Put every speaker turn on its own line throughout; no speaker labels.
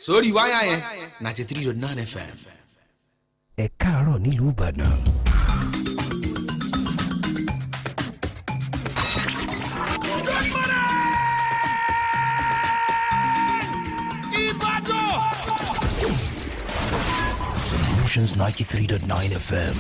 Sórí wáyà yẹn 93.9 FM.
Ẹ káàárọ̀ nílùú Ìbàdàn. Solutions 93.9 FM.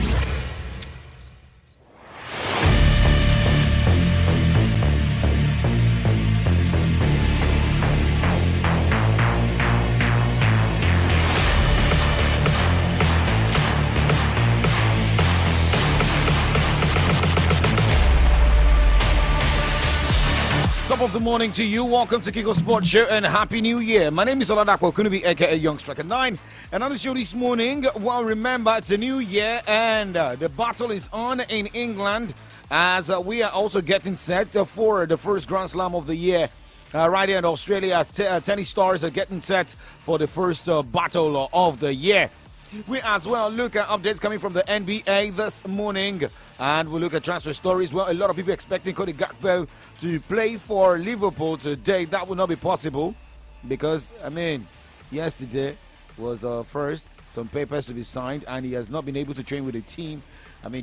Top of the morning to you. Welcome to Kiko Sports Show and Happy New Year. My name is Oladapo Kunubi, aka Young Striker 9. And on the show this morning, well, remember it's a new year and the battle is on in England as we are also getting set for the first Grand Slam of the year. Right here in Australia, tennis stars are getting set for the first battle of the year. We as well look at updates coming from the NBA this morning, and we'll look at transfer stories. Well, a lot of people expecting Cody Gakpo to play for Liverpool today. That will not be possible because, yesterday was first some papers to be signed, and he has not been able to train with the team.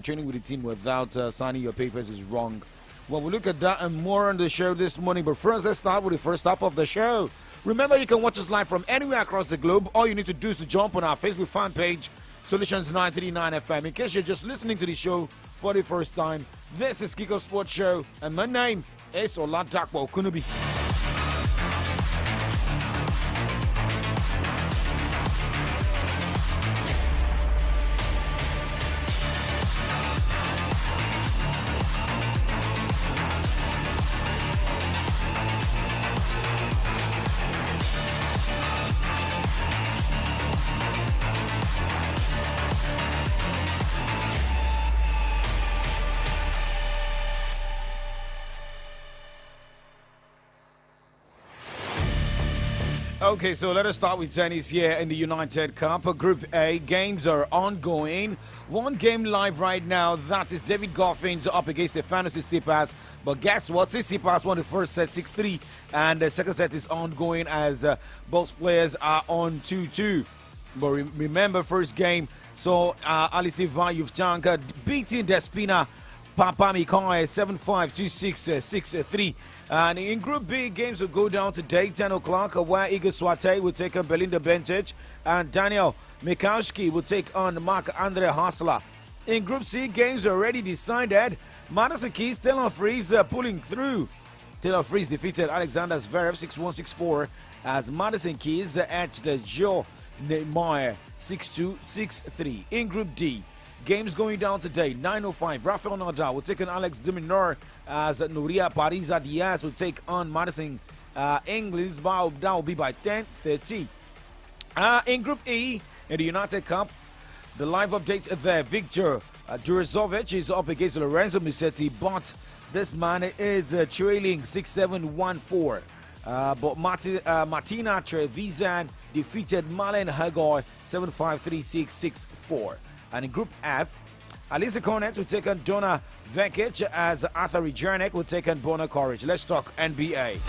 Training with the team without signing your papers is wrong. Well, we'll look at that and more on the show this morning. But first, let's start with the first half of the show. Remember, you can watch us live from anywhere across the globe. All you need to do is to jump on our Facebook fan page, Solutions 939 FM. In case you're just listening to the show for the first time, this is Kiko Sports Show, and my name is Oladapo Kunubi. Okay, so let us start with tennis here in the United Cup. Group A games are ongoing. One game live right now. That is David Goffin up against Stefanos Tsitsipas. But guess what? Tsitsipas won the first set 6-3, and the second set is ongoing as both players are on 2-2. But remember, first game, so Alisiva Yevchenko beating Despina Papamikai 7-5, 2-6, 6-3. And in Group B, games will go down today, 10 o'clock, where Igor Swiatek will take on Belinda Bencic and Daniel Mikowski will take on Marc-Andre Hasler. In Group C, games are already decided. Madison Keys, Taylor Fritz pulling through. Taylor Fritz defeated Alexander Zverev 6-1, 6-4 as Madison Keys edged Joe Niemeyer 6-2, 6-3. In Group D, games going down today, 9:05. Rafael Nadal will take on Alex de Minaur as Nuria Parisa Diaz will take on Madison Inglis. That will be by 10:30. In Group E, in the United Cup, the live update there. Victor Durazovic is up against Lorenzo Musetti, but this man is trailing 6-7, 1-4. But Martina Trevisan defeated Marlene Hagar 7-5, 3-6, 6-4. And in Group F, Aliza Cornet will take on Donna Vekic as Arthur Jernick will take on Bona Koric. Let's talk NBA.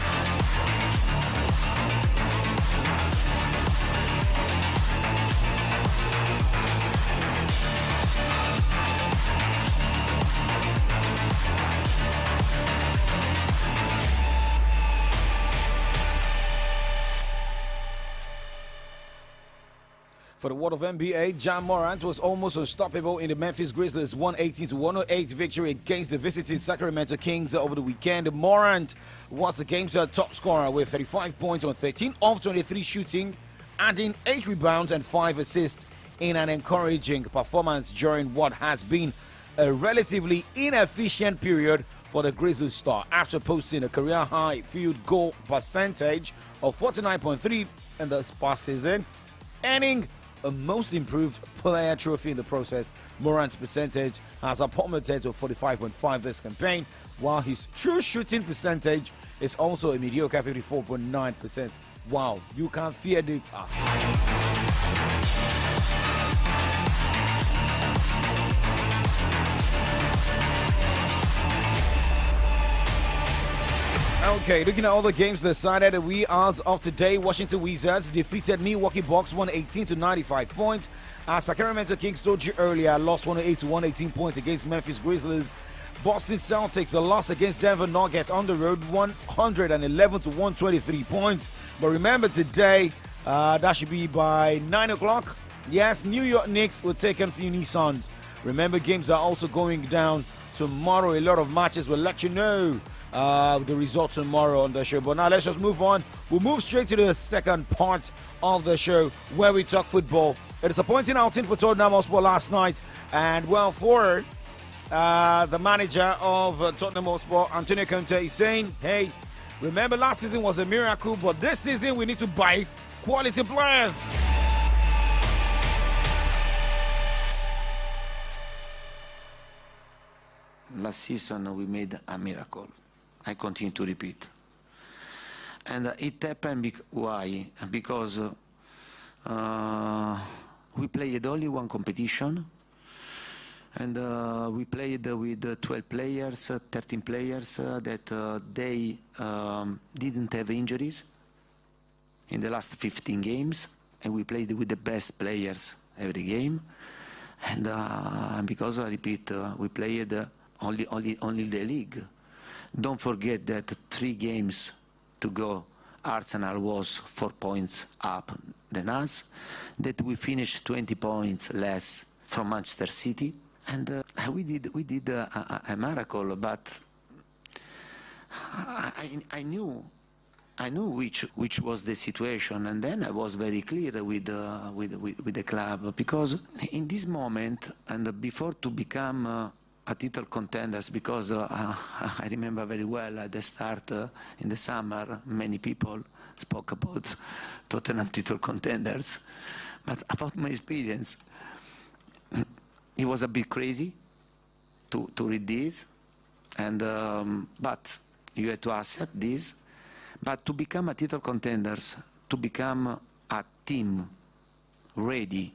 For the world of NBA, John Morant was almost unstoppable in the Memphis Grizzlies' 118-108 victory against the visiting Sacramento Kings over the weekend. Morant was the game's top scorer with 35 points on 13 of 23 shooting, adding 8 rebounds and 5 assists in an encouraging performance during what has been a relatively inefficient period for the Grizzlies star after posting a career-high field goal percentage of 49.3 in the past season, earning a most improved player trophy in the process. Morant's percentage has plummeted to 45.5 this campaign, while his true shooting percentage is also a mediocre 54.9%. Wow, you can fear data. Okay, looking at all the games decided, we as of today, Washington Wizards defeated Milwaukee Bucks 118 to 95 points. Sacramento Kings, told you earlier, lost 108 to 118 points against Memphis Grizzlies. Boston Celtics, a loss against Denver Nuggets on the road, 111 to 123 points. But remember today, that should be by 9 o'clock. Yes, New York Knicks will take on Phoenix Suns. Remember, games are also going down tomorrow. A lot of matches. We'll let you know the results tomorrow on the show. But now let's just move on. We'll move straight to the second part of the show where we talk football. A disappointing outing for Tottenham Hotspur last night. And well, for the manager of Tottenham Hotspur, Antonio Conte, is saying, hey, remember last season was a miracle, but this season we need to buy quality players.
Last season we made a miracle. I continue to repeat. And it happened why? Because we played only one competition, and we played with 12 players, 13 players that they didn't have injuries in the last 15 games, and we played with the best players every game. And because I repeat, we played only the league. Don't forget that 3 games to go, Arsenal was 4 points up than us, that we finished 20 points less from Manchester City, and we did a miracle. But I knew which was the situation, and then I was very clear with the club, because in this moment and before to become a title contenders, because I remember very well at the start in the summer many people spoke about Tottenham title contenders, but about my experience it was a bit crazy to read this, and but you had to accept this. But to become a title contenders, to become a team ready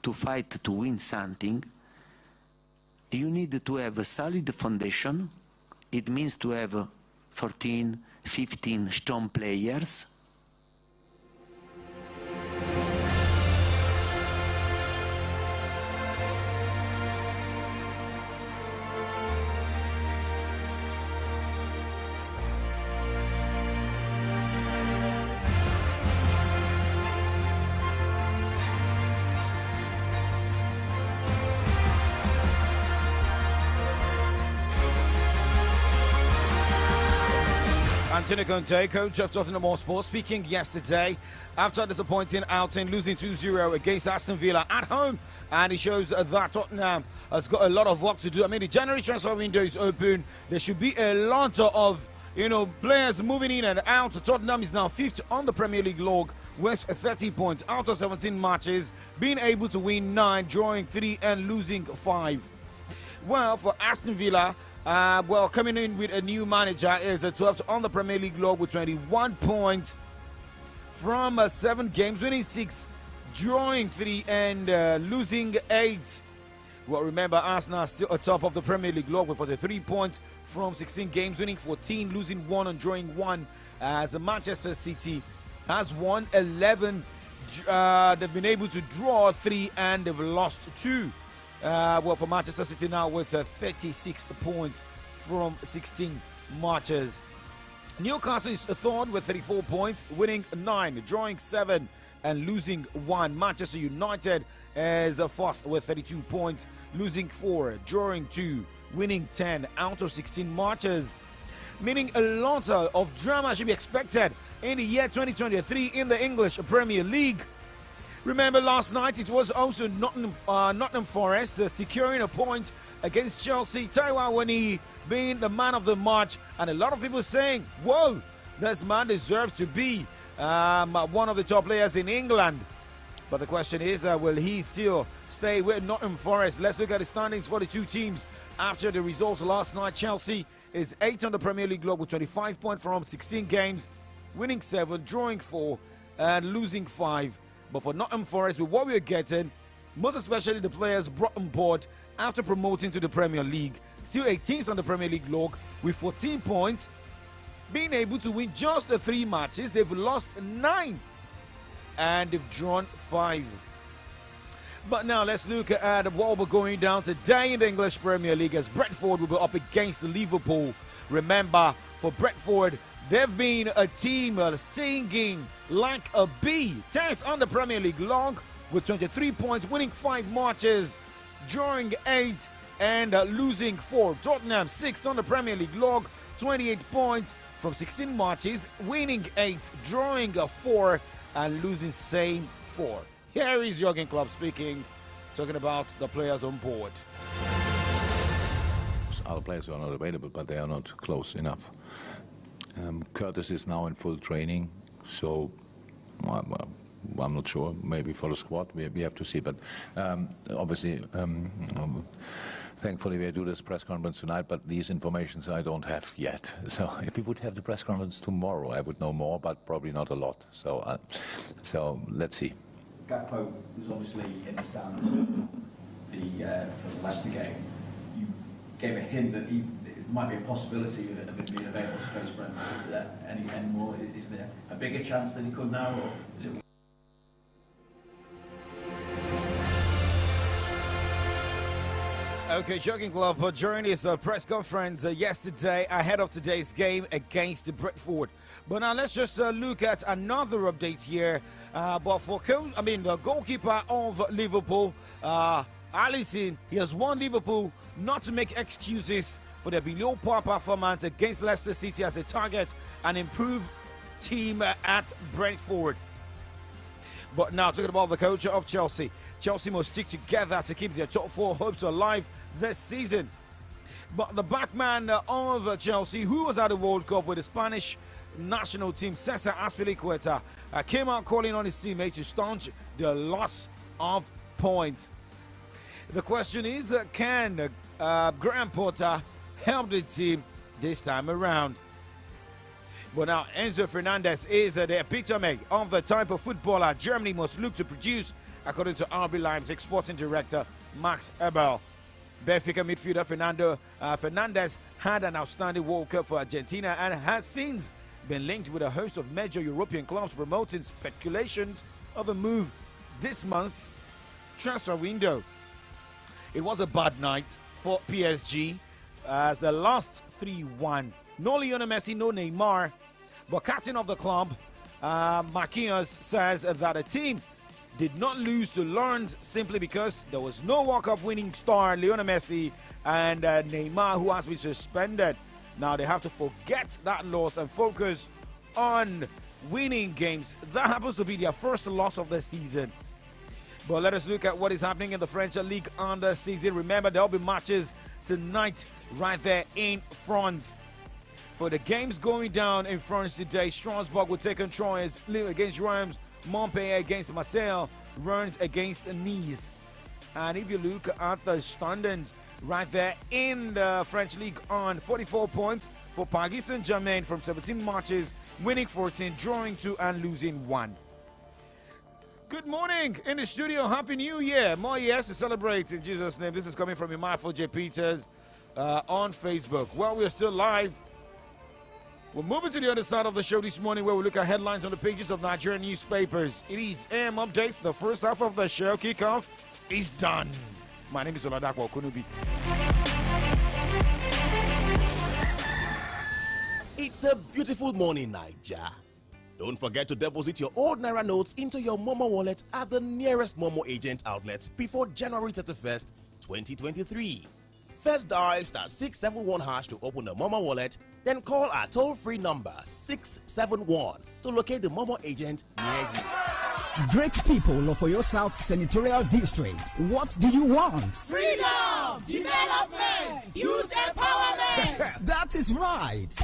to fight to win something, you need to have a solid foundation. It means to have 14, 15 strong players.
Antonio Conte, coach of Tottenham Hotspur, speaking yesterday after a disappointing outing, losing 2-0 against Aston Villa at home. And he shows that Tottenham has got a lot of work to do. I mean, the January transfer window is open. There should be a lot of, players moving in and out. Tottenham is now 5th on the Premier League log with 30 points out of 17 matches, being able to win 9, drawing 3 and losing 5. Well, for Aston Villa, coming in with a new manager, is the 12th on the Premier League log with 21 points from 7 games, winning 6, drawing 3 and losing 8. Well, remember, Arsenal still atop of the Premier League log with 43 points from 16 games, winning 14, losing 1 and drawing 1. As Manchester City has won 11, they've been able to draw 3 and they've lost 2. For Manchester City now with 36 points from 16 matches. Newcastle is third with 34 points, winning 9, drawing 7 and losing 1. Manchester United is fourth with 32 points, losing 4, drawing 2, winning 10 out of 16 matches. Meaning a lot of drama should be expected in the year 2023 in the English Premier League. Remember, last night it was also Nottingham Forest securing a point against Chelsea. Taiwo Awoniyi being the man of the match, and a lot of people saying, whoa, this man deserves to be one of the top players in England. But the question is, will he still stay with Nottingham Forest? Let's look at the standings for the two teams after the results last night. Chelsea is 8th on the Premier League log with 25 points from 16 games, winning 7, drawing 4 and losing 5. But for Nottingham Forest, with what we're getting, most especially the players brought on board after promoting to the Premier League, still 18th on the Premier League log with 14 points being able to win just 3 matches. They've lost 9 and they've drawn 5. But now let's look at what will be going down today in the English Premier League as Brentford will be up against Liverpool. Remember, for Brentford, they've been a team stinging like a bee. 10th on the Premier League log with 23 points, winning 5 matches, drawing 8 and losing 4. Tottenham 6th on the Premier League log, 28 points from 16 matches, winning 8, drawing 4 and losing same 4. Here is Jurgen Klopp speaking, talking about the players on board.
Other players are not available, but they are not close enough. Curtis is now in full training, so I'm not sure. Maybe for the squad, we have to see. But obviously, thankfully, we do this press conference tonight, but these informations I don't have yet. So if we would have the press conference tomorrow, I would know more, but probably not a lot. So let's see.
Gakpo was obviously in the stands for the Leicester game. You gave a hint that it might be a possibility of it being available to face Brentford. Is there any more? Is there a bigger chance that he could now, or is it?
Okay, Jurgen Klopp during his press conference yesterday ahead of today's game against Brentford. But now let's just look at another update here. But for the goalkeeper of Liverpool, Alisson, he has warned Liverpool not to make excuses for their below par performance against Leicester City as they target an improved team at Brentford. But now talking about the coach of Chelsea. Chelsea must stick together to keep their top 4 hopes alive this season. But the backman of Chelsea, who was at the World Cup with the Spanish national team, Cesar Azpilicueta, came out calling on his teammates to staunch the loss of points. The question is, can Graham Potter help the team this time around? But now Enzo Fernandez is the epitome of the type of footballer Germany must look to produce, according to RB Leipzig sporting director Max Eberl. Benfica midfielder Fernandez had an outstanding World Cup for Argentina and has since been linked with a host of major European clubs, promoting speculations of a move this month transfer window. It was a bad night for PSG as the last 3-1. No Lionel Messi, no Neymar, but captain of the club, Marquinhos, says that the team did not lose to Lens simply because there was no World Cup winning star Lionel Messi and Neymar, who has been suspended. Now they have to forget that loss and focus on winning games. That happens to be their first loss of the season. But let us look at what is happening in the French League on the season. Remember, there will be matches tonight right there in France. For the games going down in France today, Strasbourg will take on Troyes, Lille against Reims, Montpellier against Marseille, Rennes against Nice. And if you look at the standings right there in the French League on 44 points for Paris Saint-Germain from 17 matches, winning 14, drawing 2 and losing 1. Good morning in the studio. Happy New Year. More years to celebrate in Jesus' name. This is coming from your mindful J. Peters on Facebook. Well, we're still live. We're moving to the other side of the show this morning where we look at headlines on the pages of Nigerian newspapers. It is AM Updates. The first half of the show kickoff is done. My name is Oladapo Okunubi.
It's a beautiful morning, Naija. Don't forget to deposit your old Naira notes into your Momo wallet at the nearest Momo agent outlet before January 31st, 2023. First dial *671# to open the Momo wallet, then call our toll-free number 671 to locate the Momo agent near you.
Great people of Oyo South Senatorial District, what do you want?
Freedom, development, youth empowerment.
That is right.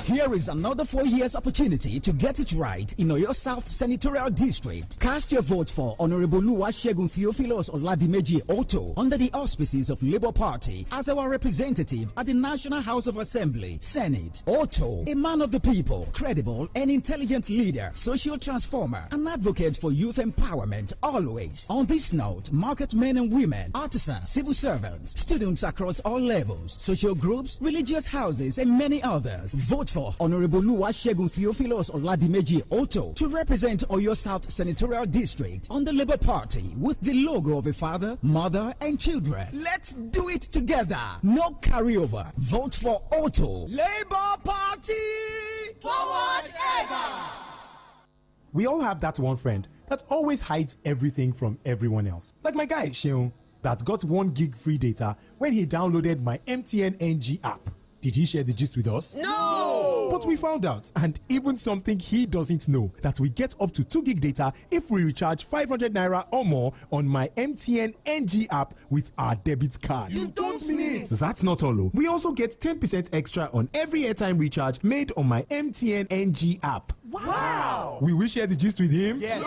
Here is another 4 years opportunity to get it right in Oyo South Senatorial District. Cast your vote for Honorable Oluwasegun Theophilos Oladimeji Otto under the auspices of Labour Party as our representative at the National House of Assembly, Senate. Otto, a man of the people, credible and intelligent leader, social transformer, an advocate for youth empowerment always. On this note, market men and women, artisans, civil servants, students across all levels, social groups, religious houses and many others, vote for for Honorable Oluwasegun Theophilus Oladimeji Otto to represent Oyo South Senatorial District on the Labour Party with the logo of a father, mother, and children. Let's do it together. No carryover. Vote for Otto. Labour Party!
Forward ever!
We all have that one friend that always hides everything from everyone else. Like my guy, Sheung, that got 1 gig free data when he downloaded my MTN NG app. Did he share the gist with us?
No!
But we found out, and even something he doesn't know, that we get up to 2 gig data if we recharge 500 naira or more on my MTN NG app with our debit card.
You don't mean it!
That's not all. Oh. We also get 10% extra on every airtime recharge made on my MTN NG app.
Wow!
Will we share the gist with him?
Yes!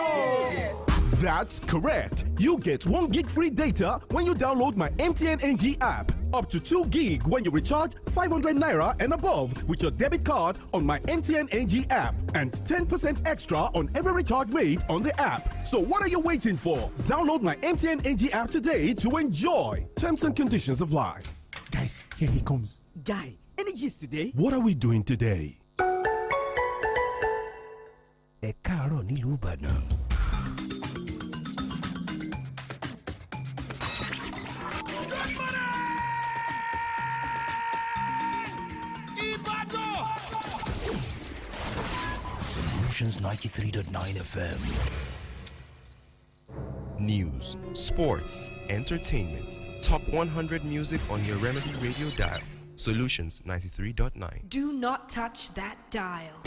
That's correct. You get 1 gig free data when you download my MTN NG app. Up to 2 gig when you recharge 500 naira and above with your debit card on my MTN NG app. And 10% extra on every recharge made on the app. So what are you waiting for? Download my MTN NG app today to enjoy. Terms and conditions apply.
Guys, here he comes.
Guy, any gist today?
What are we doing today?
Ẹ káàárọ̀ nílùú Ìbàdàn. Solutions 93.9 FM.
News, sports, entertainment. Top 100 music on your Remedy Radio dial. Solutions 93.9.
Do not touch that dial.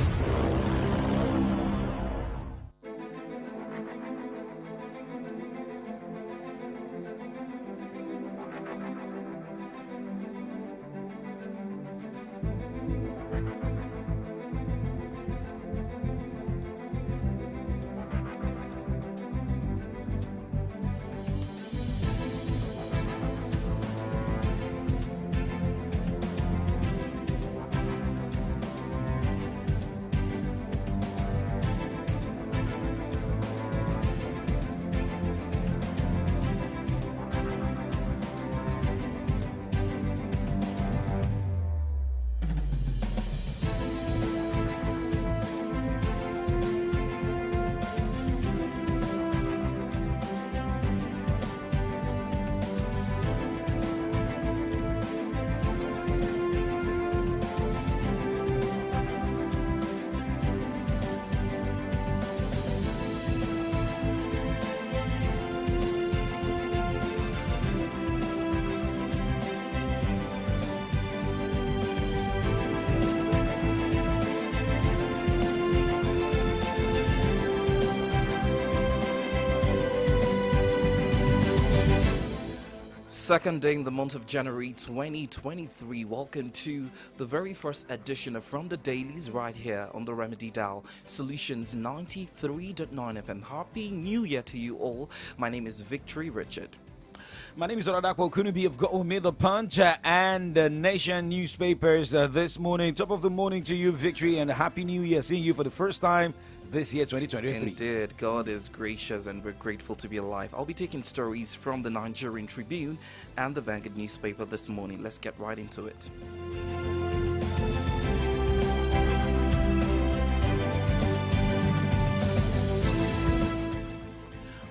Second day in the month of January 2023. Welcome to the very first edition of From the Dailies right here on the Remedy Dial, Solutions 93.9 FM. Happy New Year to you all. My name is Victory Richard.
My name is Oladapo Kunubi of Go The Punch and Nation newspapers this morning. Top of the morning to you, Victory, and Happy New Year. Seeing you for the first time this year, 2023.
Indeed, God is gracious and we're grateful to be alive. I'll be taking stories from the Nigerian Tribune and the Vanguard newspaper this morning. Let's get right into it.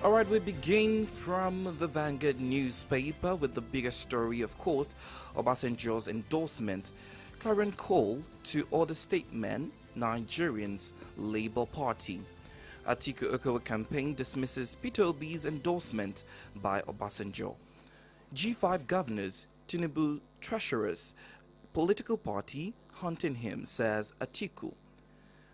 All right, we begin from the Vanguard newspaper with the biggest story, of course, Obasanjo's endorsement. Clarion call to order statement, Nigerians Labour Party. Atiku Okowa campaign dismisses Peter Obi's endorsement by Obasanjo. G5 governors, Tinubu treasurers, political party hunting him, says Atiku.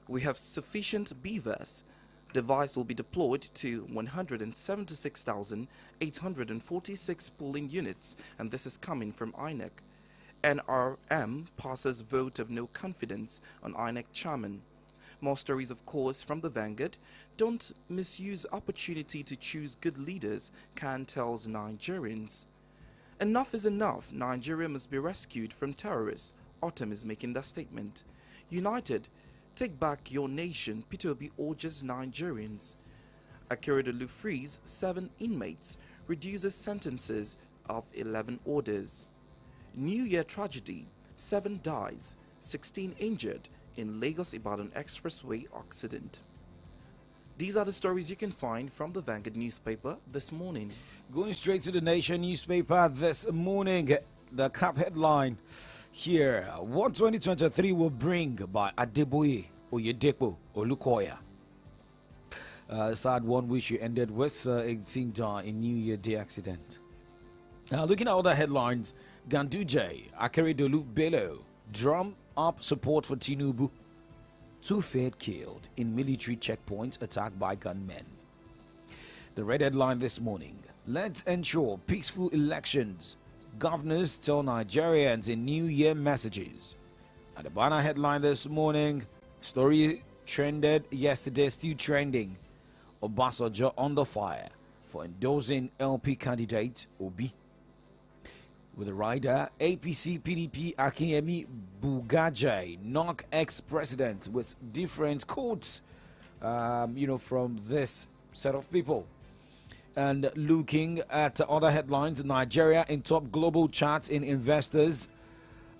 We have sufficient beavers. Device will be deployed to 176,846 polling units, and this is coming from INEC. NRM passes vote of no confidence on INEC chairman. More stories, of course, from the Vanguard. Don't misuse opportunity to choose good leaders, Khan tells Nigerians. Enough is enough. Nigeria must be rescued from terrorists. Autumn is making that statement. United, take back your nation. Peter Obi urges Nigerians. Akeredolu frees 7 inmates, reduces sentences of 11 orders. New Year tragedy, 7 dies, 16 injured in Lagos-Ibadan Expressway accident. These are the stories you can find from the Vanguard newspaper this morning.
Going straight to the Nation newspaper this morning, the cap headline here, what 2023 will bring by Adeboye Oyedepo Olukoya. Sad one which you ended with 18 died in New Year Day accident. Now looking at other headlines, Ganduje, Akeredolu Bello, drum up support for Tinubu. 2 fared killed in military checkpoint attack by gunmen. The red headline this morning, let's ensure peaceful elections. Governors tell Nigerians in New Year messages. And the banner headline this morning, story trended yesterday, still trending. Obasanjo under fire for endorsing LP candidate Obi. With the rider, APC PDP Akinyemi Bugaje knock ex-president with different quotes, from this set of people. And looking at other headlines, Nigeria in top global chart in investors,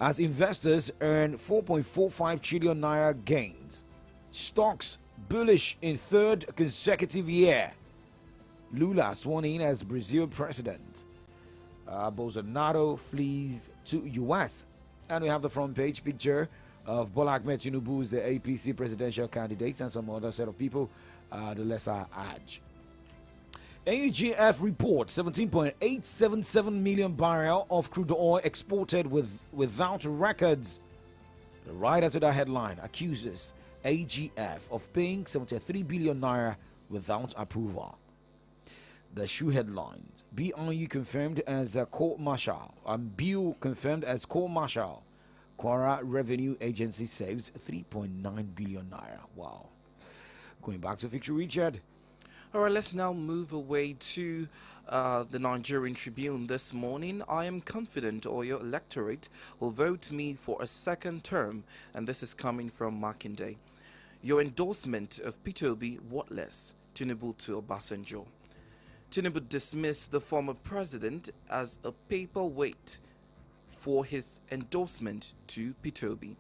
as investors earn 4.45 trillion naira gains. Stocks bullish in 3rd consecutive year. Lula sworn in as Brazil president. Bolsonaro flees to U.S. And we have the front page picture of Bola Ahmed Tinubu, who's the APC presidential candidate, and some other set of people, the lesser Aj. AUGF report 17.877 million barrel of crude oil exported without records. The writer to the headline accuses AGF of paying 73 billion naira without approval. The shoe headlines, BRU confirmed as a court-martial, and Bill confirmed as court-martial. Kwara Revenue Agency saves 3.9 billion naira. Wow. Going back to Victory Richard.
All right, let's now move away to the Nigerian Tribune this morning. I am confident your electorate will vote me for a 2nd term, and this is coming from Makinde. Your endorsement of Peter Obi worthless, Tinubu to Obasanjo. Tinubu dismissed the former president as a paperweight for his endorsement to Peter Obi.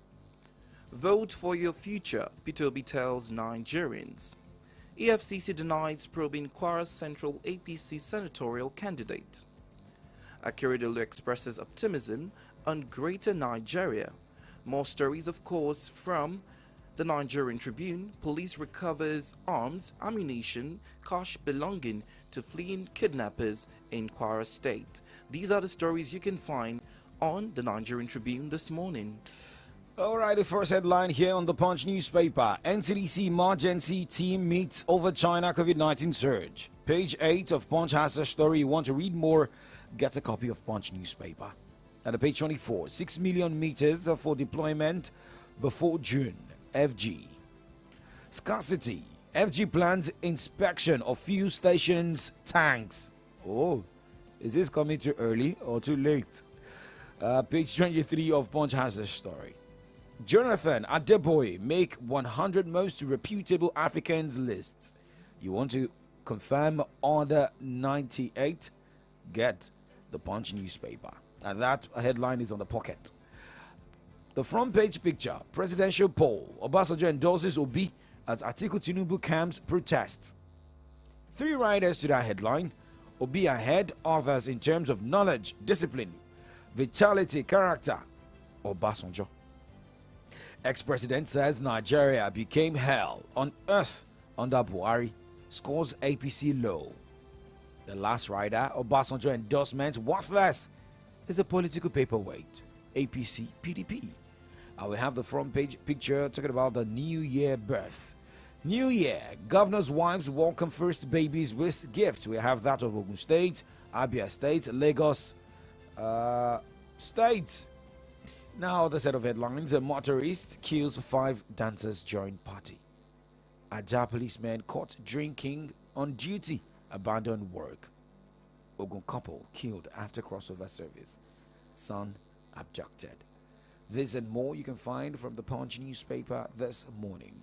Vote for your future, Peter Obi tells Nigerians. EFCC denies probing Kwara Central APC senatorial candidate. Akeredolu expresses optimism on Greater Nigeria. More stories, of course, from the Nigerian Tribune. Police recovers arms, ammunition, cash belonging to fleeing kidnappers in Kwara State. These are the stories you can find on the Nigerian Tribune this morning.
All right, the first headline here on the Punch newspaper. NCDC emergency team meets over China COVID-19 surge. Page 8 of Punch has a story. You want to read more? Get a copy of Punch newspaper. At the page 24, 6 million meters for deployment before June. FG. Scarcity. FG plans inspection of fuel stations tanks. Oh, is this coming too early or too late? Page 23 of Punch has a story. Jonathan Adeboye make 100 most reputable Africans lists. You want to confirm Order 98? Get the Punch newspaper. And that headline is on the pocket. The front page picture, presidential poll. Obasanjo endorses Obi as Atiku Tinubu camps protests. 3 riders to that headline. Obi ahead, others in terms of knowledge, discipline, vitality, character. Obasanjo. Ex-president says Nigeria became hell on earth under Buhari. Scores APC low. The last rider, Obasanjo endorsement worthless, is a political paperweight. APC PDP. I will have the front page picture talking about the New Year birth. New Year, governors' wives welcome first babies with gifts. We have that of Ogun State, Abia State, Lagos States. Now the set of headlines. A motorist kills 5 dancers during party. Ajah policeman caught drinking on duty, abandoned work. Ogun couple killed after crossover service. Son abducted. This and more you can find from the Punch newspaper this morning.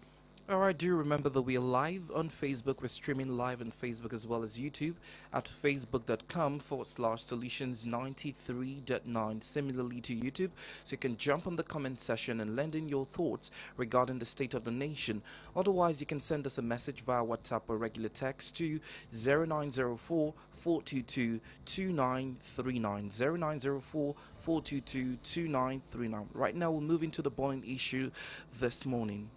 All right, do remember that we are live on Facebook. We're streaming live on Facebook as well as YouTube at facebook.com/solutions93.9, similarly to YouTube. So you can jump on the comment section and lend in your thoughts regarding the state of the nation. Otherwise, you can send us a message via WhatsApp or regular text to 0904 422 2939. 0904 422 2939. Right now, we'll move into the burning issue this morning.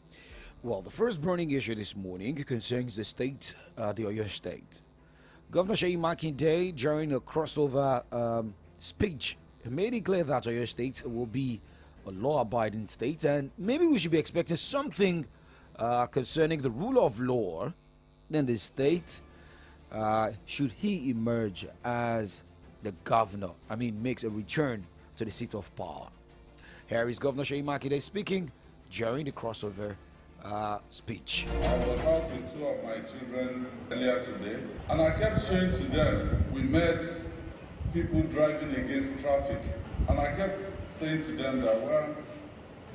Well, the first burning issue this morning concerns the state, the Oyo State. Governor Seyi Makinde, during a crossover speech, made it clear that Oyo State will be a law-abiding state, and maybe we should be expecting something concerning the rule of law in the state. Should he emerge as the governor? Makes a return to the seat of power. Here is Governor Seyi Makinde speaking during the crossover speech.
I was out with two of my children earlier today, and I kept showing to them, we met people driving against traffic, and I kept saying to them that, well,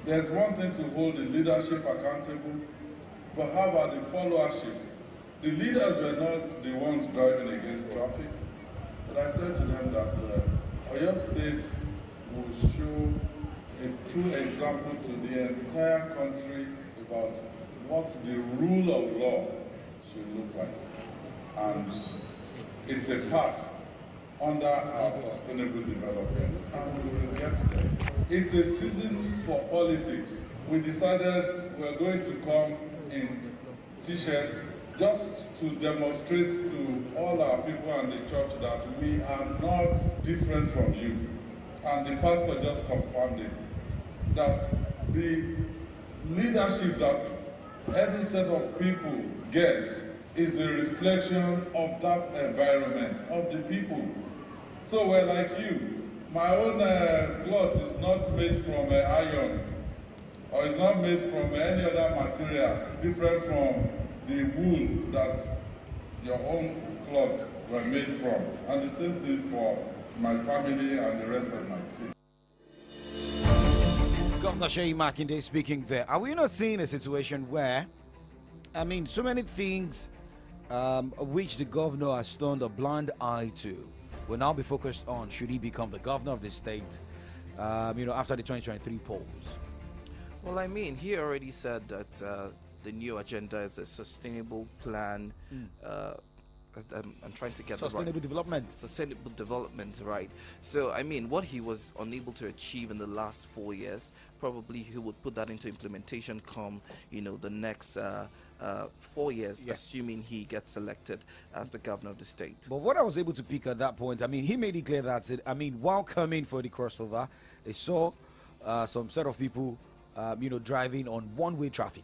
there's one thing to hold the leadership accountable, but how about the followership? The leaders were not the ones driving against traffic, but I said to them that Oyo State will show a true example to the entire country about what the rule of law should look like. And it's a path under our sustainable development, and we will get there. It's a season for politics. We decided we're going to come in t-shirts just to demonstrate to all our people and the church that we are not different from you. And the pastor just confirmed it, that the leadership that any set of people get is a reflection of that environment, of the people. So we're like you. My own cloth is not made from iron, or is not made from any other material different from the wool that your own cloth were made from. And the same thing for my family and the rest of my team.
Governor Seyi Makinde speaking there. Are we not seeing a situation where, so many things which the governor has turned a blind eye to will now be focused on should he become the governor of the state, after the 2023 polls?
Well, he already said that the new agenda is a sustainable plan. I'm trying to get
sustainable development.
Sustainable development, right? So, what he was unable to achieve in the last 4 years, probably he would put that into implementation come, the next 4 years, assuming he gets elected as the governor of the state.
But what I was able to pick at that point, he made it clear that, while coming for the crossover, they saw some set of people, driving on one-way traffic.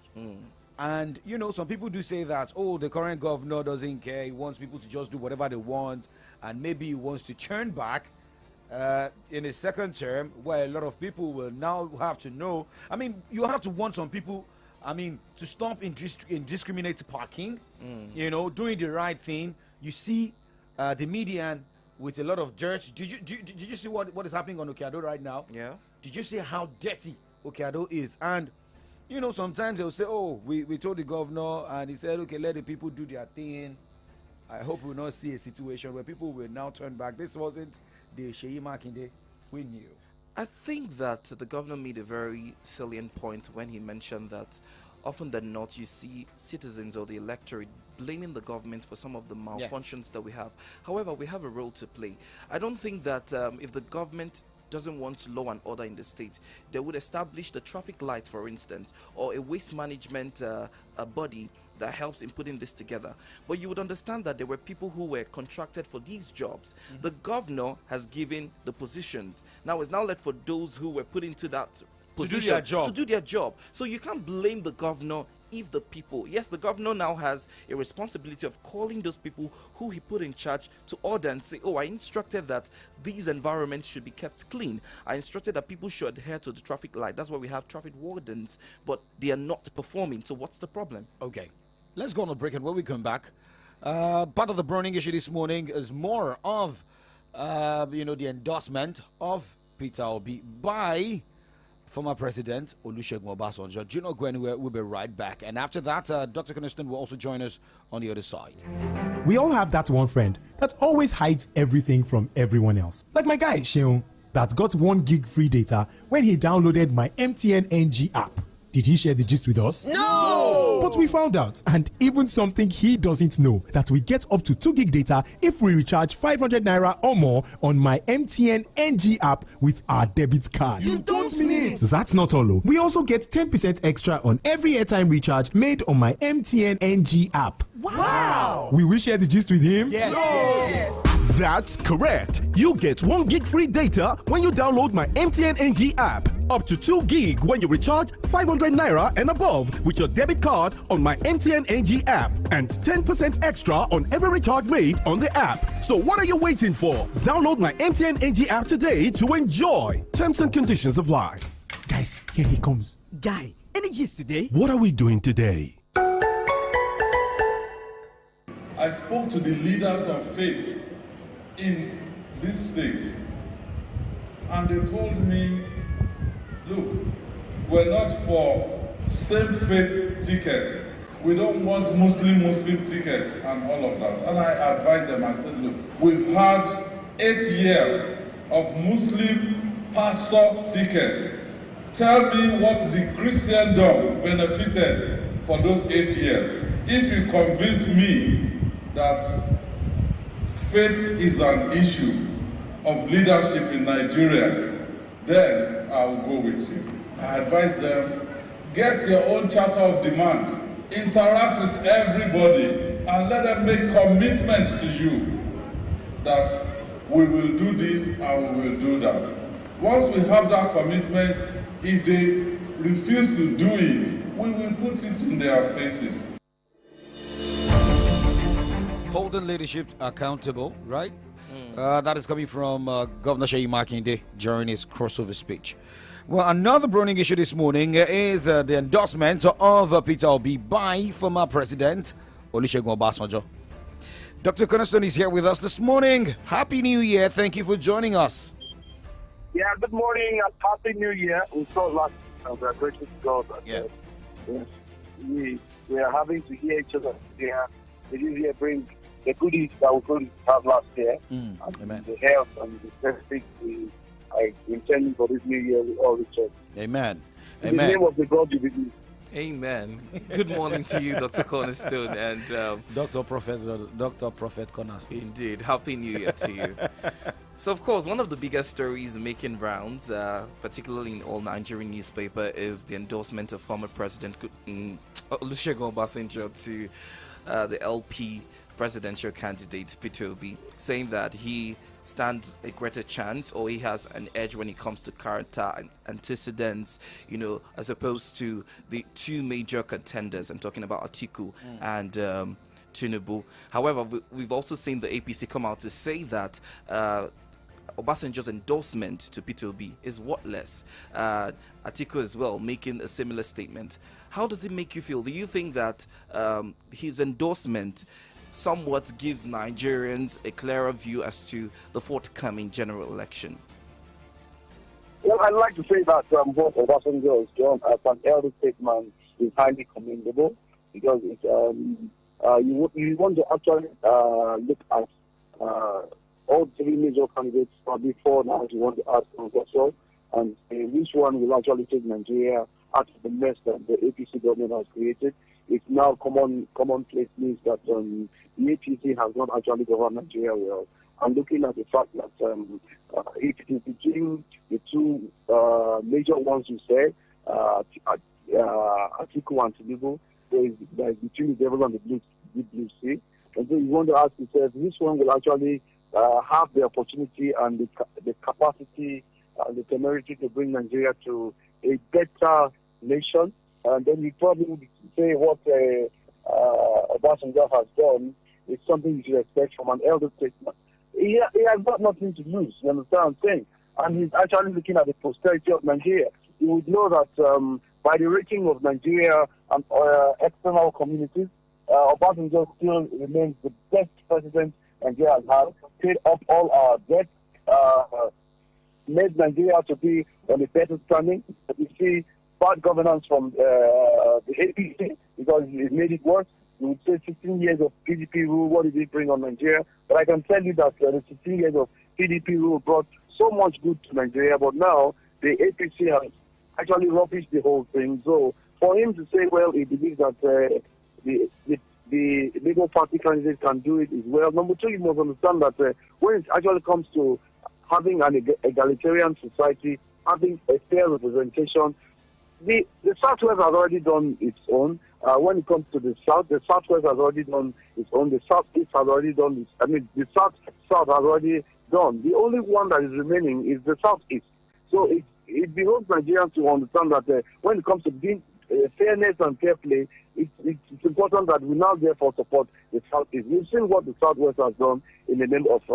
And, some people do say that, the current governor doesn't care. He wants people to just do whatever they want. And maybe he wants to turn back in his second term, where a lot of people will now have to know. You have to want some people, to stop indiscriminate parking, doing the right thing. You see the median with a lot of dirt. Did you see what is happening on Okeado right now?
Yeah.
Did you see how dirty Okeado is? And sometimes they'll say, we told the governor, and he said, okay, let the people do their thing. I hope we'll not see a situation where people will now turn back. This wasn't the Seyi Makinde we knew.
I think that the governor made a very salient point when he mentioned that often than not, you see citizens or the electorate blaming the government for some of the malfunctions that we have. However, we have a role to play. I don't think that if the government doesn't want law and order in the state, they would establish the traffic lights, for instance, or a waste management body that helps in putting this together. But you would understand that there were people who were contracted for these jobs. The governor has given the positions. Now it's now left for those who were put into that position to do their job. So you can't blame the governor if the people, yes, the governor now has a responsibility of calling those people who he put in charge to order and say, I instructed that these environments should be kept clean. I instructed that people should adhere to the traffic light. That's why we have traffic wardens, but they are not performing. So what's the problem?
Okay, let's go on a break, and when we come back, part of the burning issue this morning is more of, the endorsement of Peter Obi by former President Olusegun Obasanjo. Do not go anywhere. We'll be right back. And after that, Dr. Coniston will also join us on the other side.
We all have that one friend that always hides everything from everyone else. Like my guy, Sheon, that got 1 gig free data when he downloaded my MTN NG app. Did he share the gist with us?
No!
But we found out, and even something he doesn't know, that we get up to 2 gig data if we recharge 500 naira or more on my MTN NG app with our debit card.
You don't mean it!
That's not all. We also get 10% extra on every airtime recharge made on my MTN NG app.
Wow!
Will we share the gist with him?
Yes!
That's correct. You get 1 gig free data when you download my MTN NG app. Up to 2 gig when you recharge 500 naira and above with your debit card on my MTN NG app. And 10% extra on every recharge made on the app. So what are you waiting for? Download my MTN NG app today to enjoy. Terms and conditions apply.
Guys, here he comes.
Guy, any gist today?
What are we doing today?
I spoke to the leaders of faith in this state, and they told me, look, we're not for same faith ticket. We don't want Muslim ticket and all of that. And I advised them, I said, look, we've had 8 years of Muslim pastor ticket. Tell me what the Christendom benefited for those 8 years. If you convince me that faith is an issue of leadership in Nigeria, then I will go with you. I advise them, get your own charter of demand, interact with everybody, and let them make commitments to you that we will do this and we will do that. Once we have that commitment, if they refuse to do it, we will put it in their faces.
Holding leadership accountable, right? That is coming from Governor Seyi Makinde during his crossover speech. Well, another burning issue this morning is the endorsement of Peter Obi by former President Olusegun Obasanjo. Dr. Coniston is here with us this morning. Happy New Year. Thank you for joining us.
Yeah, good morning and Happy New Year. We saw last we are grateful to God that yes, we are having to hear each other. Yeah, this year bring the goodies that we couldn't have last year.
Amen.
The health and the safety we are intending for this new year with all each other.
Amen.
In the name of the God you believe.
Amen. Good morning to you, Dr. Cornerstone, and
Dr. Prophet Cornerstone.
Indeed. Happy New Year to you. So, of course, one of the biggest stories making rounds, particularly in all Nigerian newspaper, is the endorsement of former President Olusegun Obasanjo to the LP presidential candidate Peter Obi, saying that he stands a greater chance, or he has an edge when it comes to character and antecedents, you know, as opposed to the two major contenders. I'm talking about Atiku and Tinubu. However, we've also seen the APC come out to say that Obasanjo's endorsement to Peter Obi is worthless. Atiku as well making a similar statement. How does it make you feel? Do you think that his endorsement somewhat gives Nigerians a clearer view as to the forthcoming general election?
Well, I'd like to say that what Obasanjo has done as an elder statesman is highly commendable, because it's, you want to actually look at all three major candidates, probably four now, you want to ask also, and which one will actually take Nigeria out of the mess that the APC government has created. It's now commonplace news that the APC has not actually governed Nigeria well. I'm looking at the fact that if it is between the two major ones you say, Atiku and Tinubu, there is between the devil and the blue sea. And so you want to ask yourself, which one will actually have the opportunity and the capacity and the temerity to bring Nigeria to a better nation? And then you probably would say what Obasanjo has done is something you should expect from an elder statesman. He has got nothing to lose, you understand what I'm saying? And he's actually looking at the posterity of Nigeria. You would know that by the rating of Nigeria and external communities, Obasanjo still remains the best president Nigeria has had, paid up all our debt, made Nigeria to be on a better standing. We see bad governance from the APC because it made it worse. We would say 16 years of PDP rule, what did it bring on Nigeria? But I can tell you that the 16 years of PDP rule brought so much good to Nigeria, but now the APC has actually rubbished the whole thing. So for him to say, well, he believes that the Labour Party candidate can do it as well. Number two, you must understand that when it actually comes to having an egalitarian society, having a fair representation, the Southwest has already done its own. When it comes to the Southwest has already done its own. The Southeast has already done its. I mean, the South has already done. The only one that is remaining is the Southeast. So it behooves Nigerians to understand that when it comes to being fairness and fair play, it's important that we now therefore support the Southeast. We've seen what the Southwest has done in the name of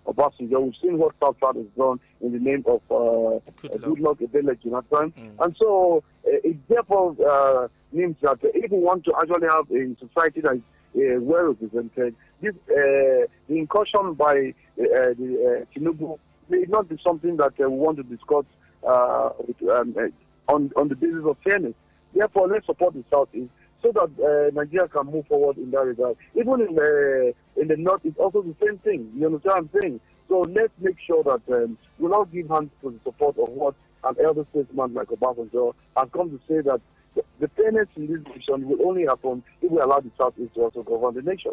Obasanjo. We've seen what South has done in the name of Goodluck Ebele Jonathan. And so it therefore means that if we want to actually have a society that is well represented, this the incursion by the Tinubu may not be something that we want to discuss on the basis of fairness. Therefore, let's support the Southeast so that Nigeria can move forward in that regard. Even in the North, it's also the same thing. You understand what I'm saying? So let's make sure that we now give hands to the support of what an elder statesman like Obasanjo has come to say, that the fairness in this decision will only happen if we allow the Southeast to also govern the nation.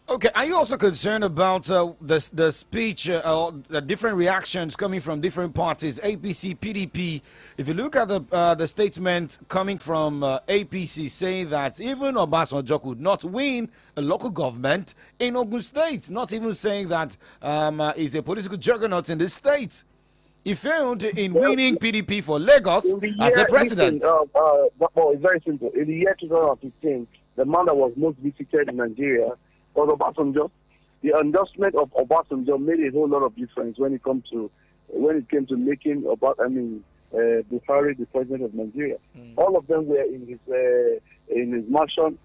Okay, are you also concerned about the speech, the different reactions coming from different parties, APC, PDP? If you look at the statement coming from APC saying that even Obasanjo could not win a local government in Ogun State, not even saying that he's a political juggernaut in this state. He failed in winning PDP for Lagos as a president.
It's very simple. In the year 2015, the man that was most visited in Nigeria was Obasanjo. The endorsement of Obasanjo made a whole lot of difference when it came to making Buhari the president of Nigeria. All of them were in his mansion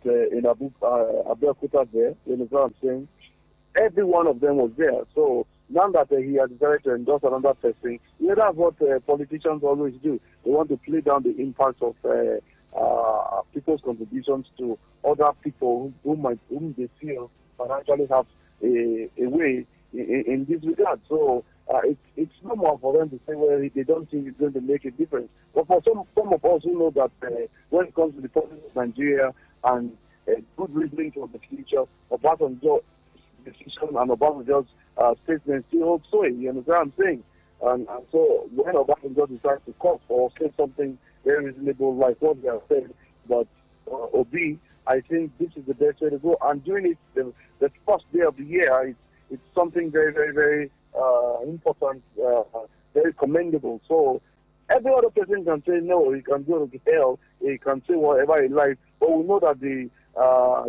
in Abeokuta there. You know what I'm saying? Every one of them was there. So now that he has decided to endorse another person, that's what politicians always do. They want to play down the impact of people's contributions to other people whom they feel can actually have a way in this regard. So it's normal for them to say, well, they don't think it's going to make a difference. But for some of us who know that when it comes to the politics of Nigeria and good reasoning for the future, Obasanjo's decision and Obasanjo's statement still holds sway. You understand what I'm saying? And so when Obasanjo decides to cut or say something very reasonable like what they have said, but Obi, I think this is the best way to go. And doing it the first day of the year, it's something very, very, very important, very commendable. So every other person can say no, he can go to hell, he can say whatever he likes, but we know that the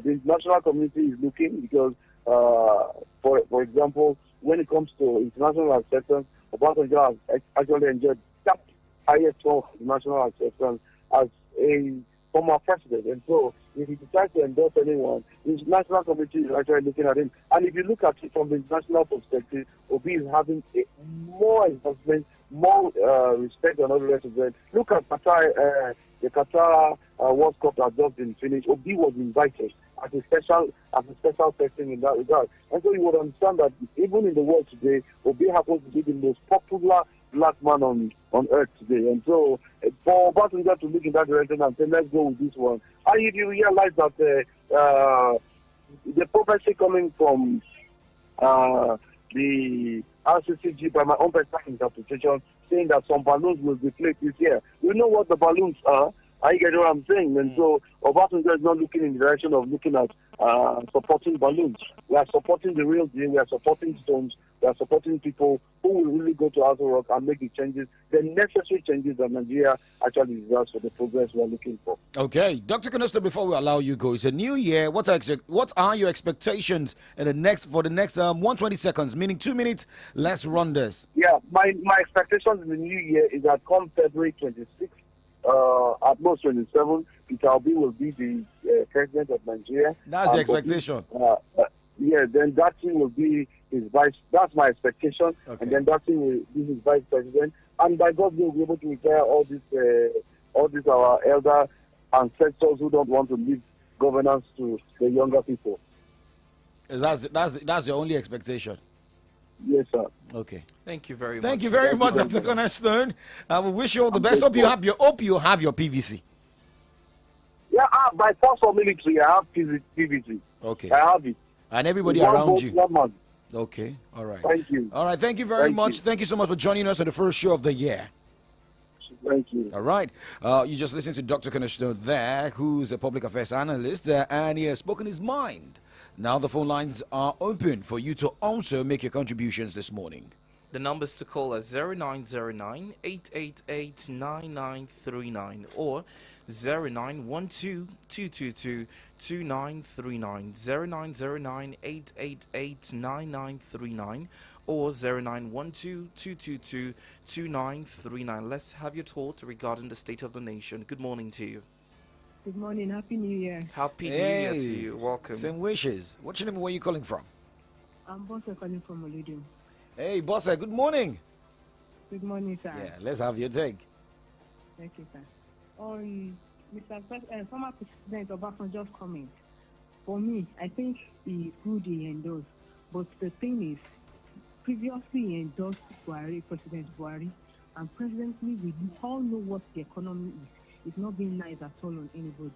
international community is looking because, for example, when it comes to international acceptance, Obasanjo has actually enjoyed that highest form of international acceptance as a former president. And so if he decides to endorse anyone, the international community is actually looking at him. And if you look at it from the international perspective, Obi is having more endorsement, more respect than all the rest of them. Look at Qatar, the Qatar World Cup that has just been finished. Obi was invited as a special person in that regard. And so you would understand that even in the world today, Obi happens to be the most popular black man on earth today. And so for Obasanjo to look in that direction and say, let's go with this one, and if you realize that the prophecy coming from the RCCG, by my own personal interpretation, saying that some balloons will deflate this year. We know what the balloons are. I get what I'm saying. And so Obasanjo is not looking in the direction of looking at supporting balloons. We are supporting the real deal. We are supporting stones. We are supporting people who will really go to Aso Rock and make the changes, the necessary changes that Nigeria actually deserves for the progress we are looking for.
Okay. Dr. Kanosto, before we allow you go, it's a new year. What are your expectations for the next 120 seconds, meaning 2 minutes? Let's run this.
Yeah, my expectations in the new year is that come February 26th, at most 27, Peter Obi will be the president of Nigeria.
That's the expectation.
yeah, then that thing will be his vice. That's my expectation.
Okay.
And then that thing will be his vice president. And by God, we'll be able to retire all these our elder ancestors who don't want to leave governance to the younger people.
That's your only expectation.
Yes, sir.
Okay.
Thank you very much.
Thank you very much, Dr. Cornerstone. I will wish you all the best. Hope you have your PVC.
Yeah, by force of military, I have PVC.
Okay.
I have it.
And everybody
One
around
vote,
you.
1 month.
Okay. All right.
Thank you.
All right. Thank you very much. Thank you so much for joining us on the first show of the year.
Thank you.
All right. You just listened to Dr. Cornerstone there, who's a public affairs analyst, and he has spoken his mind. Now the phone lines are open for you to also make your contributions this morning.
The numbers to call are 0909 888 9939 or 0912 222 2939, 0909 888 9939 or 0912 222 2939. Let's have your thought regarding the state of the nation. Good morning to you.
Good morning. Happy New Year.
Happy New Year to you. Welcome.
Same wishes. What's your name? Where are you calling from?
I'm Bossa calling from Oludu.
Hey, Bossa. Good morning.
Good morning, sir.
Yeah, let's have your take.
Thank you, sir. On former President Obasanjo's comment, for me, I think he is good he endorsed. But the thing is, previously he endorsed President Buhari, and presently we all know what the economy is. It's not being nice at all on anybody.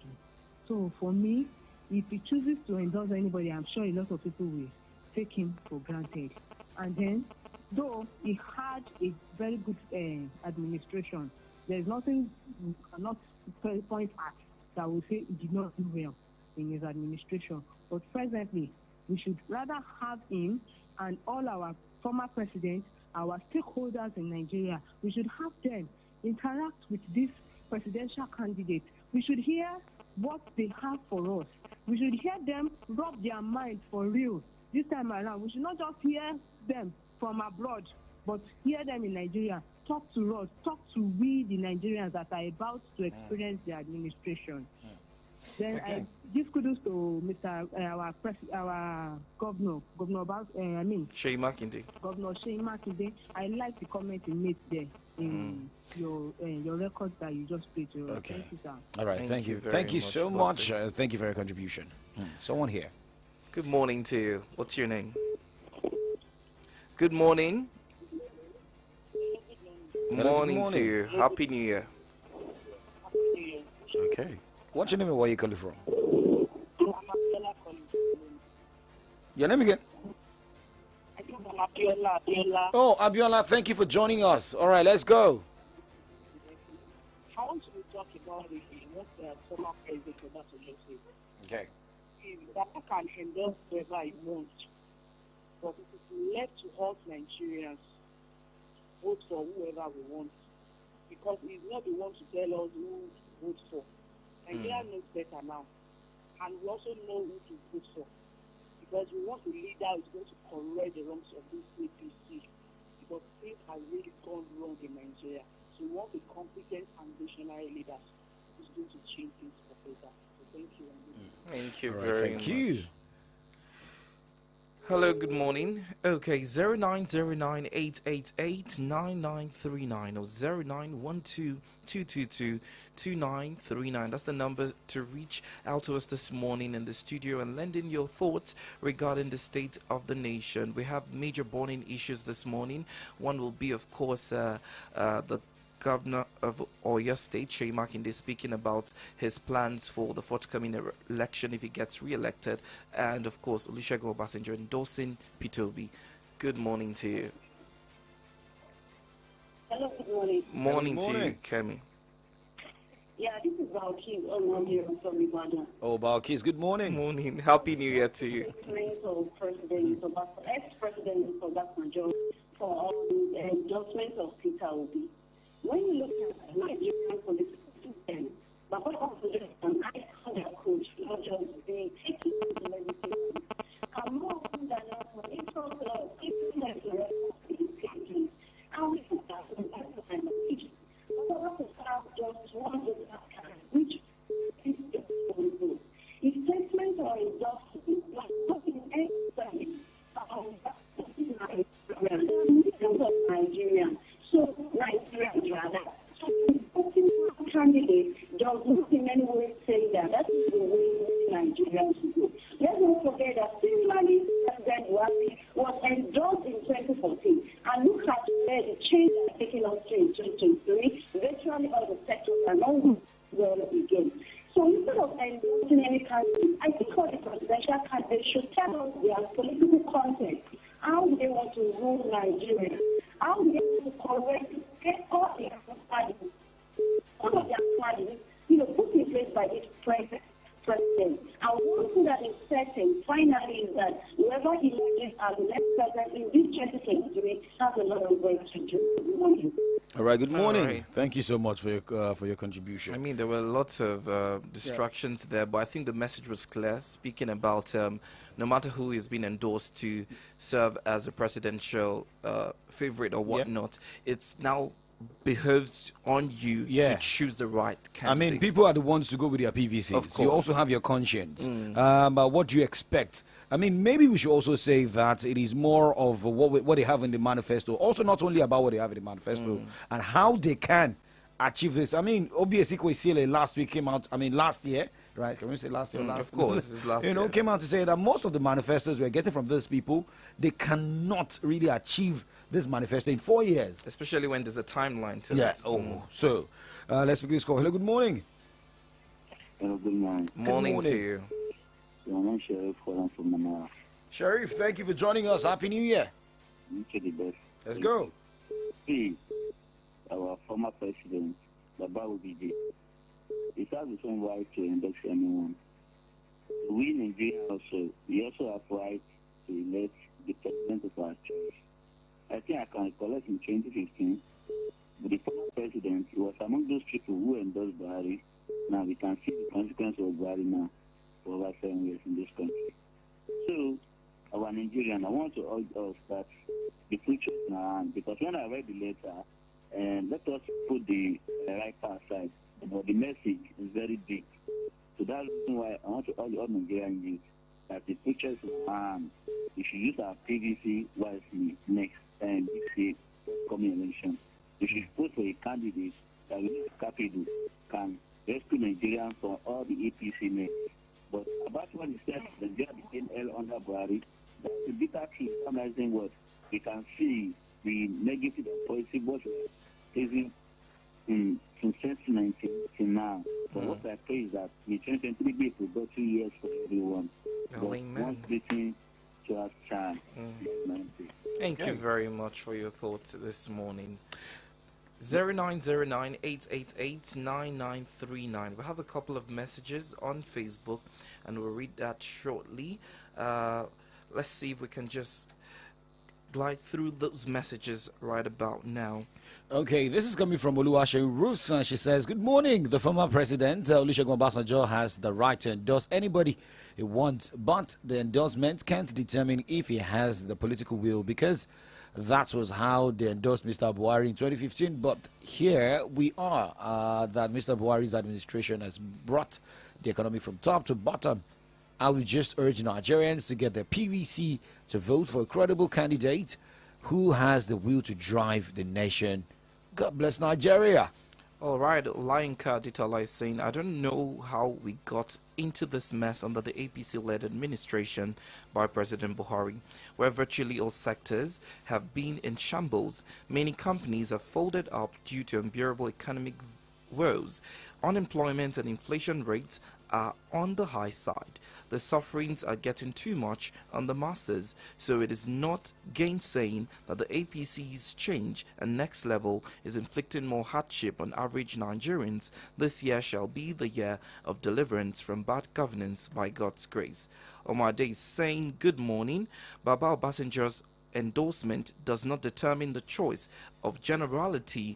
So for me, if he chooses to endorse anybody, I'm sure a lot of people will take him for granted. And then, though he had a very good administration, there's nothing we cannot point at that will say he did not do well in his administration. But presently, we should rather have him and all our former presidents, our stakeholders in Nigeria, we should have them interact with this presidential candidates. We should hear what they have for us. We should hear them rub their minds for real this time around. We should not just hear them from abroad, but hear them in Nigeria. Talk to us. Talk to we, the Nigerians that are about to experience the administration. Then
Okay.
I give kudos to Mr. Our governor,
Sheyi Makinde.
Governor Sheyi Makinde. I like the comment he made there in your record that you just played.
Okay.
Thank you, sir.
All right. Thank you.
very
Thank you
much,
so
Bossy.
much. Thank you for your contribution. Someone here.
Good morning to you. What's your name? Good morning.
Hello,
Morning
good
to
morning.
you. Happy New Year.
Okay. What's your name and where are you calling from? Your name again? Oh, Abiola, thank you for joining us. All right, let's go.
I want to talk about what the former president Obasanjo said.
Okay.
That can endorse whoever he wants, but it is left to us Nigerians vote for whoever we want, because he's not the one to tell us who to vote for. Nigeria knows better now, and we also know who to vote for, because we want a leader who's going to correct the wrongs of this APC, because things have really gone wrong in Nigeria. So we want a competent and visionary leader who's going to change things for better. So thank you.
Thank you
All right,
very
thank
much.
you.
Hello, good morning. Okay, 0909 888 9939 or 0912 222 2939. That's the number to reach out to us this morning in the studio and lend in your thoughts regarding the state of the nation. We have major burning issues this morning. One will be, of course, the Governor of Oyo State, Sheyi Makinde, speaking about his plans for the forthcoming election if he gets re-elected, and of course Olusegun Obasanjo endorsing Peter Obi. Good morning to you.
Hello, good morning.
Morning
Good
to you,
morning.
Kemi.
Yeah, this is Balkis from Ibadan.
Oh, Balkis, good morning.
Morning. Happy New Year to you.
Ex-President Obasanjo for all the endorsements of Peter Obi. When you look at Nigerian political system, but what also just an icon approach, not just being taken into everything. And more often than not, when it comes to people like the rest of the people, and we think that's an kind of teaching. But I want to start just one of that kind, which is the If statements are endorsed, like not in any endorsing any candidate. I think all the presidential candidates should tell us their political content. How do they want to rule Nigeria? How do they want to correct, get all their values, put in place by this president. And one thing that is certain, finally, is that whoever elected as the next president in this 2023 has a lot of work to do.
All right, good morning.
right.
Thank you so much for your contribution.
I mean, there were lots of distractions there, but I think the message was clear, speaking about no matter who is being endorsed to serve as a presidential favorite or whatnot, it's now behoves on you to choose the right candidate.
I mean, people are the ones to go with their PVCs.
Of course.
You also have your conscience. But what do you expect? I mean, maybe we should also say that it is more of what they have in the manifesto. Also, not only about what they have in the manifesto and how they can achieve this. I mean, obviously, Kwesile last week came out. I mean, last year, right? Can we say last year?
Of course, it's last year.
Came out to say that most of the manifestos we're getting from those people, they cannot really achieve this manifesto in 4 years.
Especially when there's a timeline to
it. So let's begin this call. Hello, good morning.
Hello, good morning.
Morning to you.
I'm Sheriff calling from Manara.
Sheriff, thank you for joining us. Happy New Year.
You to the best.
Let's go.
Please, our former president, Baba Obide, he has his own right to endorse anyone. We Nigerians also, we also have right to elect the president of our choice. I think I can recollect in 2015, but the former president, he was among those people who endorsed Buhari. Now we can see the consequences of Buhari now for over 7 years in this country. So, our Nigerian, I want to urge us that the future is in our hand, because when I read the letter, and let us put the right part aside, but the message is very big. So that's the reason why I want to urge all Nigerian youth that the future is in our hand. We should use our PVC wisely next time this coming election. We should vote for a candidate that we capital can rescue Nigerians from all the APC men. But about what he said, Nigeria became L under Buhari, that's a bitter truth, summarizing what we can see the negative and positive what we're facing from 2019 to now. But what I pray is that the 2023 be a productive years for everyone. One greeting to our child.
Thank you very much for your thoughts this morning. 0909-888-9939. We have a couple of messages on Facebook, and we'll read that shortly. Let's see if we can just glide through those messages right about now.
Okay, this is coming from Oluwaseun Ruth, and she says, good morning. The former president, Olusegun Obasanjo, has the right to endorse anybody he wants, but the endorsement can't determine if he has the political will, because that was how they endorsed Mr. Buhari in 2015. But here we are, that Mr. Buhari's administration has brought the economy from top to bottom. I would just urge Nigerians to get their PVC to vote for a credible candidate who has the will to drive the nation. God bless Nigeria.
All right, Lion Kaditala is saying, I don't know how we got into this mess under the APC-led administration by President Buhari, where virtually all sectors have been in shambles. Many companies have folded up due to unbearable economic woes. Unemployment and inflation rates are on the high side. The sufferings are getting too much on the masses, so it is not gainsaying that the APC's change and next level is inflicting more hardship on average Nigerians. This year shall be the year of deliverance from bad governance by God's grace. Omar Day is saying, good morning. Baba Obasanjo's endorsement does not determine the choice of generality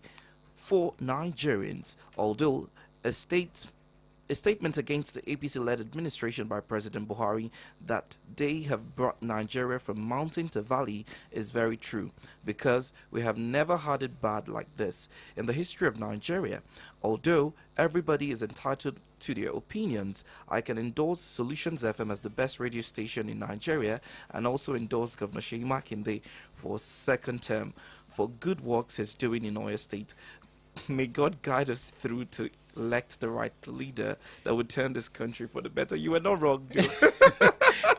for Nigerians, although a statement against the APC-led administration by President Buhari that they have brought Nigeria from mountain to valley is very true, because we have never had it bad like this in the history of Nigeria. Although everybody is entitled to their opinions, I can endorse Solutions FM as the best radio station in Nigeria, and also endorse Governor Seyi Makinde for second term for good works he's doing in Oyo State. May God guide us through to elect the right leader that would turn this country for the better. You are not wrong, dude.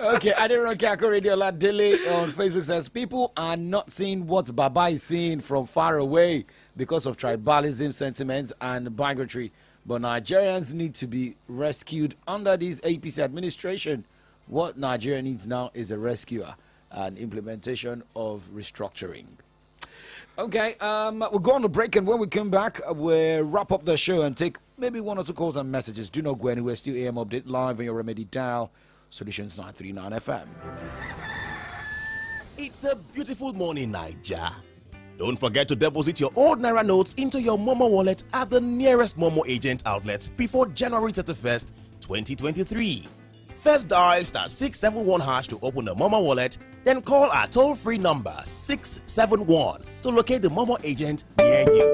Okay, I didn't know Kako Radio Ladele on Facebook says, people are not seeing what Baba is seeing from far away because of tribalism, sentiments, and bigotry. But Nigerians need to be rescued under this APC administration. What Nigeria needs now is a rescuer and implementation of restructuring. Okay, we'll go on a break, and when we come back, we'll wrap up the show and take maybe one or two calls and messages. Do not go anywhere. Still AM Update live on your Remedy dial, Solutions 939 FM.
It's a beautiful morning, Niger. Don't forget to deposit your old Naira notes into your Momo wallet at the nearest Momo agent outlet before January 31st, 2023. First dial *671# to open the Momo wallet, then call our toll-free number 671 to locate the Momo agent near you.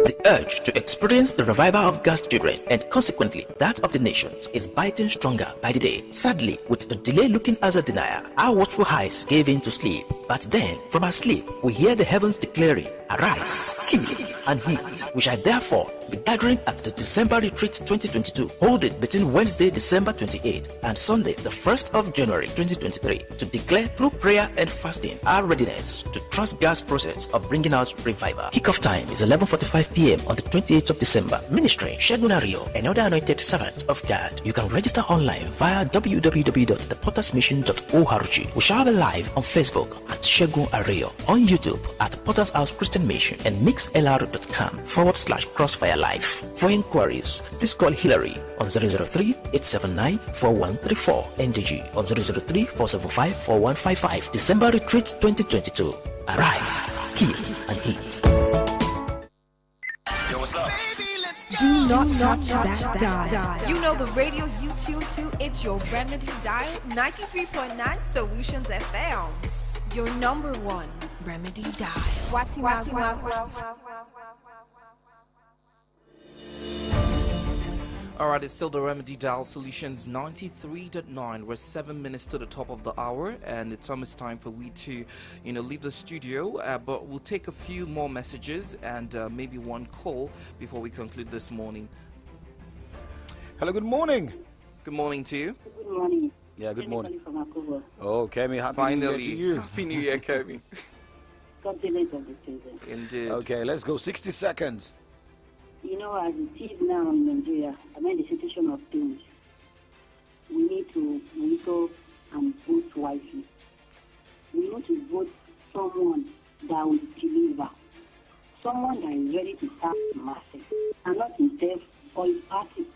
The urge to experience the revival of God's children and consequently that of the nations is biting stronger by the day. Sadly, with the delay looking as a denier, our watchful eyes gave in to sleep. But then, from our sleep, we hear the heavens declaring, "Arise, kill and eat." We shall therefore be gathering at the December Retreat 2022, holding between Wednesday, December 28 and Sunday, the 1st of January 2023, to declare through prayer and fasting our readiness to trust God's process of bringing out revival. Kickoff time is 11:45 p.m. on the 28th of December. Ministry Shegun Ario and other anointed servants of God. You can register online via www.thepottersmission.org. We shall be live on Facebook at Shegun Ario, on YouTube at Potter's House Christian Mission, and mixlr.com/crossfire live. For inquiries, please call Hillary on 003-879-4134, NDG on 003-475-4155. December Retreat 2022. Arise, kill and eat.
Yo, what's up?
Do not touch that dial. You know the radio you tune to, it's your Remedy dial, 93.9 Solutions FM. Your number one Remedy dial. What's
Alright, it's still the Remedy Dial Solutions 93.9. We're 7 minutes to the top of the hour, and it's almost time for we to, leave the studio. But we'll take a few more messages and maybe one call before we conclude this morning.
Hello, good morning.
Good morning to you.
Good morning.
Yeah, good morning.
From Akubo.
Oh, Kemi, happy
Finally,
New Year to you.
Happy New Year, Kemi.
Continent of the season.
Indeed.
Okay, let's go. 60 seconds.
You know, as it is now in Nigeria, the situation of things, we need to monitor and vote wisely. We need to vote someone that will deliver, someone that is ready to serve the masses, and not himself or his party.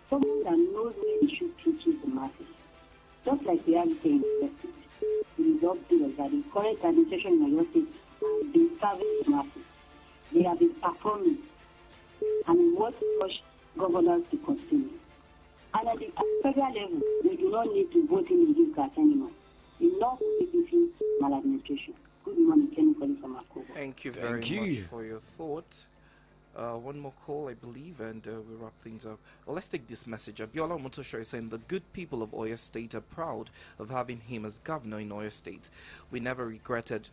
Someone that knows where he should teach the masses. Just like we have saying, it is obvious that the current administration in Oyo State has been serving the masses. They have been performing. And we want to push governors to continue. And at the federal level, we do not need to vote in the class anymore. Enough PPP maladministration. Good morning, Kenny calling from Akubo.
Thank you very much for your thought. One more call, I believe, and we'll wrap things up. Well, let's take this message. Abiola Motosho is saying the good people of Oyo State are proud of having him as governor in Oyo State. We never regretted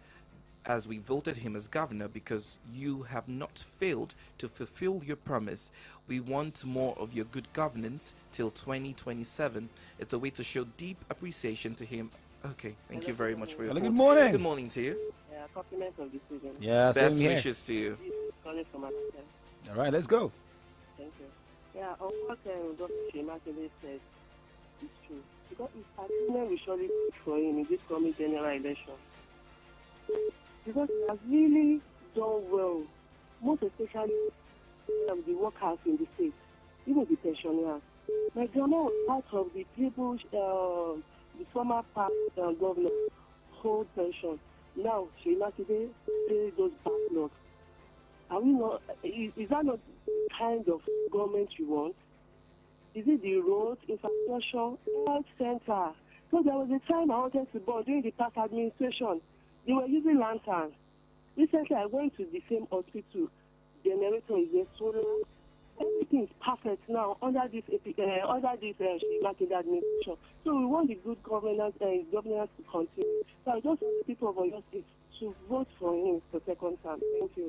as we voted him as governor because you have not failed to fulfill your promise. We want more of your good governance till 2027. It's a way to show deep appreciation to him. Okay, thank you very much for your
Hello,
thought.
good morning.
Good morning to you.
Yeah, compliments of the season.
Yeah,
Best
same here.
wishes to you.
Calling from Africa.
All right, let's go.
Thank you. Yeah, on what Dr. Shemakele said is true. Because his partner will surely vote for him in this coming general election. Because he has really done well, most especially the workers in the state, even the pensioners. My grandma was part of the people, the former past governor hold pension. Now, Shemakele pay those backlogs. Are we not? Is that not the kind of government you want? Is it the roads, infrastructure, health center? So there was a time I wanted to born during the past administration. They were using lanterns. Recently, I went to the same hospital. Generator is there, solar. Everything is perfect now under this Shemakele administration. So we want the good governance and governance to continue. So I just want the people of Oyo State to vote for him for second time. Thank you.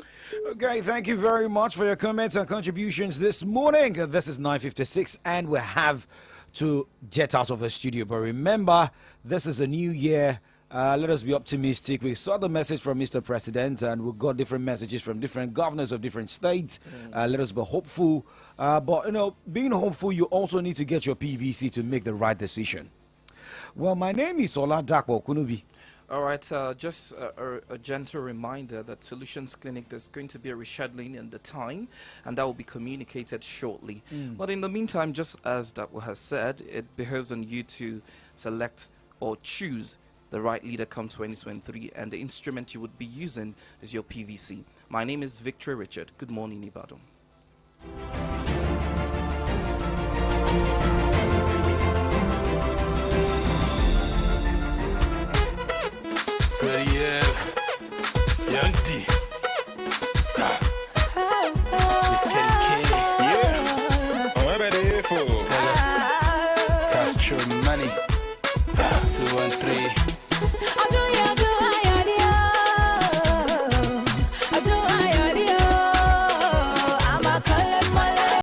Okay, thank you very much for your comments and contributions this morning. This is 9:56, and we have to jet out of the studio. But remember, this is a new year, Let us be optimistic. We saw the message from Mr. President, and we got different messages from different governors of different states. Let us be hopeful. But, being hopeful, you also need to get your PVC to make the right decision. Well, my name is Ola Dakbo Kunubi.
All right, just a gentle reminder that Solutions Clinic, there's going to be a rescheduling in the time, and that will be communicated shortly. But in the meantime, just as Dakbo has said, it behoves on you to select or choose the right leader come 2023, and the instrument you would be using is your PVC. My name is Victor Richard. Good morning, Ibadan.
Young D. Miss Kelly K. Yeah. I'm ready for Castro money. 213.